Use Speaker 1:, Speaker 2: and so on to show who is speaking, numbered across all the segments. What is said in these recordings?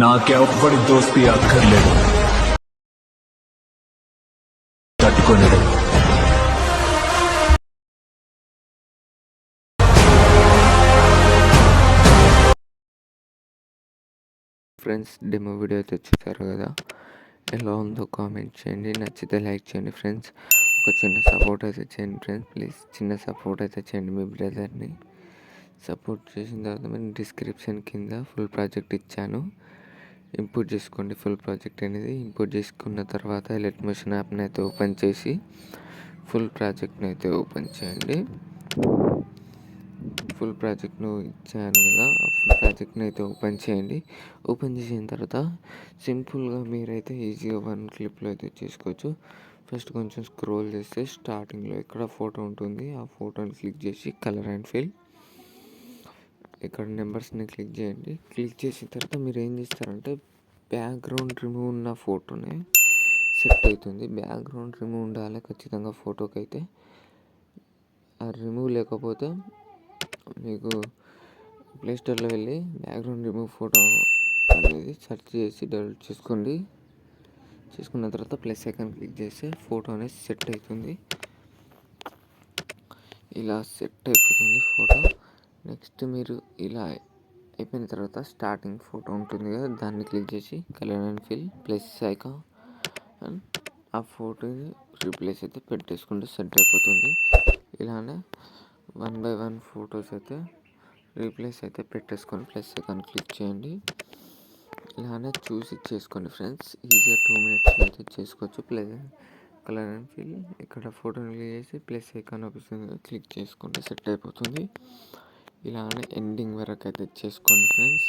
Speaker 1: నాకెవ్వడి దోస్తి అక్కర్లేదు, తట్టుకోలేడు.
Speaker 2: Friends, demo video అయితే చూసారు కదా, ఎలా ఉందో కామెంట్ చేయండి, నచ్చితే లైక్ చేయండి ఫ్రెండ్స్. ఒక చిన్న సపోర్ట్ అయితే చేయండి ఫ్రెండ్స్, ప్లీజ్ చిన్న సపోర్ట్ అయితే చేయండి మీ బ్రదర్ని. సపోర్ట్ చేసిన తర్వాత నేను డిస్క్రిప్షన్ కింద ఫుల్ ప్రాజెక్ట్ ఇచ్చాను, ఇంపోర్ట్ చేసుకోండి. ఫుల్ ప్రాజెక్ట్ అనేది ఇంపోర్ట్ చేసుకున్న తర్వాత ఎలైట్ మోషన్ యాప్ని అయితే ఓపెన్ చేసి ఫుల్ ప్రాజెక్ట్ని అయితే ఓపెన్ చేయండి. ఫుల్ ప్రాజెక్ట్ను ఇచ్చాను కదా, ఫుల్ ప్రాజెక్ట్ని అయితే ఓపెన్ చేయండి. ఓపెన్ చేసిన తర్వాత సింపుల్గా మీరైతే ఈజీగా వన్ క్లిప్లో అయితే చేసుకోవచ్చు. ఫస్ట్ కొంచెం స్క్రోల్ చేస్తే స్టార్టింగ్లో ఇక్కడ ఫోటో ఉంటుంది, ఆ ఫోటోని క్లిక్ చేసి కలర్ అండ్ ఫిల్ ఇక్కడ నెంబర్స్ని క్లిక్ చేయండి. క్లిక్ చేసిన తర్వాత మీరు ఏం చేస్తారంటే బ్యాక్గ్రౌండ్ రిమూవ్ ఉన్న ఫోటోనే సెట్ అవుతుంది. బ్యాక్గ్రౌండ్ రిమూవ్ ఉండాలి ఖచ్చితంగా ఫోటోకి అయితే. ఆ రిమూవ్ లేకపోతే మీకు ప్లే స్టోర్లో వెళ్ళి బ్యాక్గ్రౌండ్ రిమూవ్ ఫోటో అనేది సెర్చ్ చేసి డౌన్లోడ్ చేసుకోండి. చేసుకున్న తర్వాత ప్లస్ ఐకాన్ క్లిక్ చేస్తే ఫోటో అనేది సెట్ అవుతుంది. ఇలా సెట్ అయిపోతుంది ఫోటో. నెక్స్ట్ మీరు ఇలా అయిపోయిన తర్వాత స్టార్టింగ్ ఫోటో ఉంటుంది కదా, దాన్ని క్లిక్ చేసి colour and fill plus icon and ఆ ఫోటోని రీప్లేస్ అయితే పెట్టేసుకుంటే సెట్ అయిపోతుంది. ఇలానే 1 by 1 ఫొటోస్ అయితే రీప్లేస్ అయితే పెట్టేసుకొని ప్లస్ ఐకాన్ క్లిక్ చేయండి. ఇలానే చూసి చేసుకోండి ఫ్రెండ్స్, ఈజీగా 2 minutesలో అయితే చేసుకోవచ్చు. ప్లస్ కలర్ అండ్ ఫిల్ ఇక్కడ ఫోటోని క్లిక్ చేసి ప్లస్ ఐకాన్ ఆప్షన్ క్లిక్ చేసుకుంటే సెట్ అయిపోతుంది. ఇలానే ఎండింగ్ వరకు అయితే చేసుకోండి ఫ్రెండ్స్.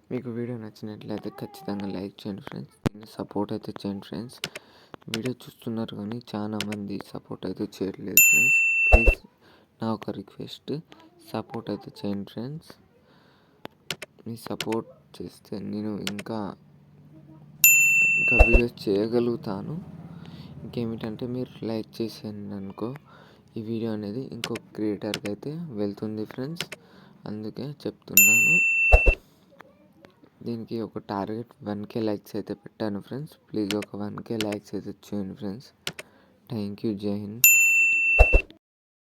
Speaker 2: మీకు వీడియో నచ్చినట్లయితే ఖచ్చితంగా లైక్ చేయండి ఫ్రెండ్స్, సపోర్ట్ అయితే చేయండి ఫ్రెండ్స్. వీడియో చూస్తున్నారు కానీ చాలామంది సపోర్ట్ అయితే చేయట్లేదు ఫ్రెండ్స్. ప్లీజ్ నా ఒక రిక్వెస్ట్, సపోర్ట్ అయితే చేయండి ఫ్రెండ్స్. మీ సపోర్ట్ చేస్తే నేను ఇంకా వీడియోస్ చేయగలుగుతాను. ఇంకేమిటంటే మీరు లైక్ చేసాను అనుకో, ఈ వీడియో అనేది ఇంకో క్రియేటర్కి అయితే వెళ్తుంది ఫ్రెండ్స్, అందుకే చెప్తున్నాను. దీనికి ఒక టార్గెట్ 1K లైక్స్ అయితే పెట్టాను ఫ్రెండ్స్. ప్లీజ్ ఒక 1K లైక్స్ అయితే చేయండి ఫ్రెండ్స్. థ్యాంక్ యూ, జై హింద్.